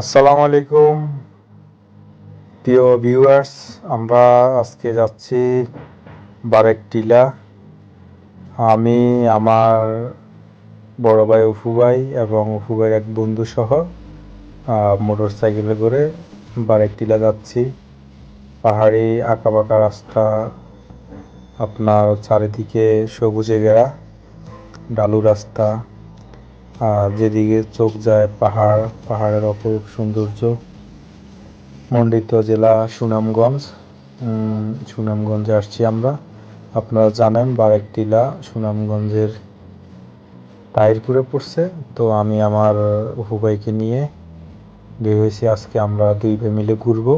আসসালামু আলাইকুম প্রিয় ভিউয়ার্স। আমরা আজকে যাচ্ছি বারেক টিলা। আমি, আমার বড় ভাই অপু ভাই এবং অপু ভাইয়ের এক বন্ধু সহ মোটর সাইকেলে করে বারেক টিলা যাচ্ছি। পাহাড়ি আঁকাবাঁকা রাস্তা, আপনার চারিদিকে সবুজে ঘেরা ঢালু রাস্তা, যেদিকে চোখ যায় পাহাড়, পাহাড়ের অপরূপ সৌন্দর্য। মণ্ডিত জেলা সুনামগঞ্জ, সুনামগঞ্জে আসছি আমরা। আপনারা জানেন বারেক টিলা সুনামগঞ্জের তাহিরপুরে পড়ছে। তো আমি আমার অপু ভাইকে নিয়ে বের হয়েছি। আজকে আমরা দুই ভাই মিলে ঘুরবো।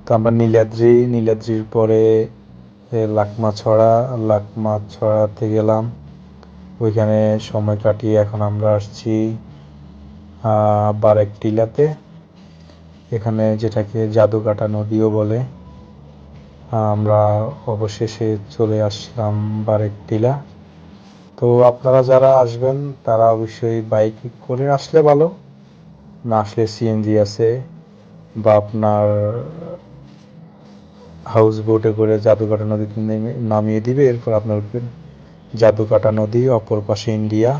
তো আমরা নীলাদ্রির পরে লাকমাছড়াতে গেলাম, ওইখানে সময় কাটিয়ে এখন আমরা আসছি বারেক টিলাতে, এখানে যেটাকে জাদুকাটা নদীও বলে। আমরা অবশেষে চলে আসলাম বারেক টিলা। তো আপনারা যারা আসবেন তারা অবশ্যই বাইক করে আসলে ভালো, না আসলে সিএনজি আছে বা আপনার হাউস বোটে করে জাদুকাটা নদীতে নামিয়ে দিবে, এরপর আপনার উঠবেন জাদুকাটা নদী। অপর পাশে ইন্ডিয়া,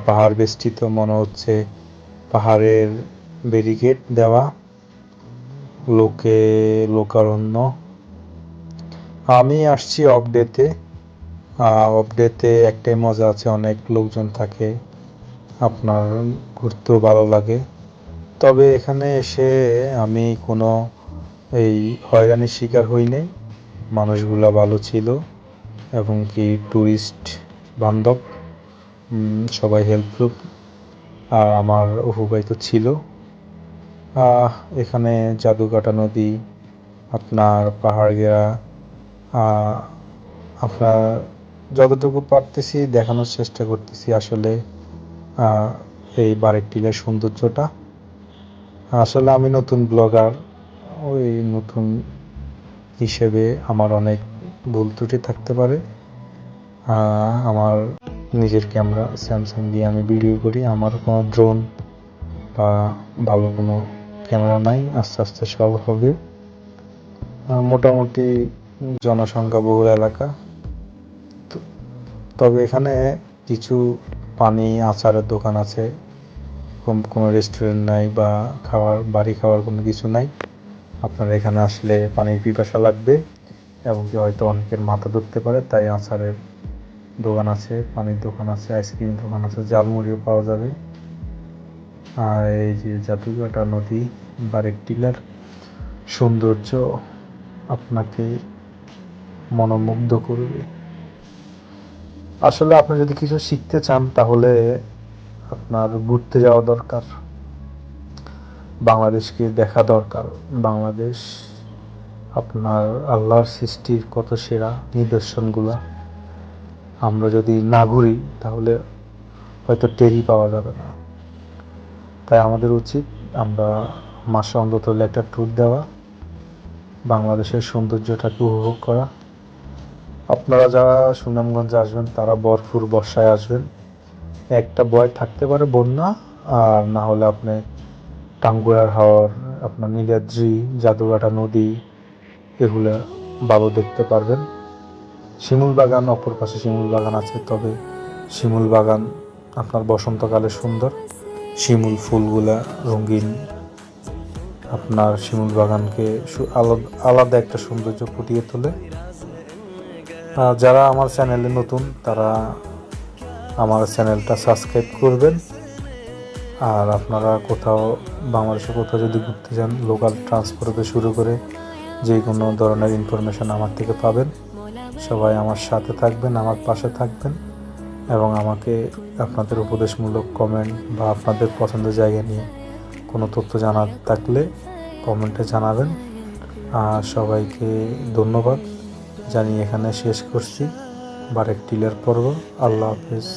পাহাড় বেষ্টিত, মনে হচ্ছে পাহাড়ের ব্যারিকেড দেওয়া, লোকারণ্য। আমি আসছি অফডেতে একটাই মজা আছে, অনেক লোকজন থাকে, আপনার ঘুরতেও ভালো লাগে। তবে এখানে এসে আমি কোনো এই হয়রানির শিকার হই নাই, মানুষগুলা ভালো ছিল এবং কি টুরিস্ট বান্ধব, সবাই হেল্পফুল। আর আমার অপু ভাই তো ছিল। এখানে জাদুকাটা নদী, আপনার পাহাড় ঘেরা, আপনার যতটুকু পারতেছি দেখানোর চেষ্টা করতেছি আসলে এই বারেক টিলার সৌন্দর্যটা। আসলে আমি নতুন ব্লগার, ওই নতুন হিসেবে আমার অনেক ভুল ত্রুটি থাকতে পারে। আমার নিজের ক্যামেরা স্যামসাং দিয়ে আমি ভিডিও করি, আমার কোনো ড্রোন বা ভালো কোনো ক্যামেরা নাই, আস্তে আস্তে সব হবে। মোটামুটি জনসংখ্যা বহুল এলাকা। তবে এখানে কিছু পানি আচারের দোকান আছে, কোনো রেস্টুরেন্ট নাই বা বাড়ি খাওয়ার কোনো কিছু নাই। আপনারা এখানে আসলে পানির পিপাসা লাগবে এবং কি হয়তো অনেকের মাথা ধরতে পারে, তাই আচারের দোকান আছে, পানির দোকান আছে, আইসক্রিম দোকান আছে, ঝালমুড়িও পাওয়া যাবে। আর এই যে জাদুকাটা নদী, বারেক টিলার সৌন্দর্য আপনাকে মনোমুগ্ধ করবে। আসলে আপনি যদি কিছু শিখতে চান তাহলে আপনার ঘুরতে যাওয়া দরকার, বাংলাদেশকে দেখা দরকার। বাংলাদেশ আপনার আল্লাহর সৃষ্টির কত সেরা নিদর্শনগুলা আমরা যদি না ঘুরি তাহলে হয়তো টেরই পাওয়া যাবে না। তাই আমাদের উচিত আমরা মাসে অন্তত একটা ট্যুর দেওয়া, বাংলাদেশের সৌন্দর্যটাকে উপভোগ করা। আপনারা যারা সুনামগঞ্জে আসবেন তারা ভরপুর বর্ষায় আসবেন। একটা ভয় থাকতে পারে বন্যা, আর না হলে আপনি টাঙ্গুয়ার হাওর, আপনার নীলাদ্রি, জাদুকাটা নদী, এগুলো ভালো দেখতে পারবেন। শিমুল বাগান, অপর পাশে শিমুল বাগান আছে, তবে শিমুল বাগান আপনার বসন্তকালে সুন্দর, শিমুল ফুলগুলা রঙিন, আপনার শিমুল বাগানকে আলাদা একটা সৌন্দর্য ফুটিয়ে তোলে। যারা আমার চ্যানেলে নতুন তারা আমার চ্যানেলটা সাবস্ক্রাইব করবেন। আর আপনারা বাংলাদেশে কোথাও যদি ঘুরতে যান, লোকাল ট্রান্সপোর্ট থেকে শুরু করে যে কোনো ধরনের ইনফরমেশন আমার থেকে পাবেন। সবাই আমার সাথে থাকবেন, আমার পাশে থাকবেন এবং আমাকে আপনাদের উপদেশমূলক কমেন্ট বা আপনাদের পছন্দের জায়গা নিয়ে কোনো তথ্য জানার থাকলে কমেন্টে জানাবেন। সবাইকে ধন্যবাদ জানিয়ে এখানে শেষ করছি বারেক টিলার পর্ব। আল্লাহ হাফেজ।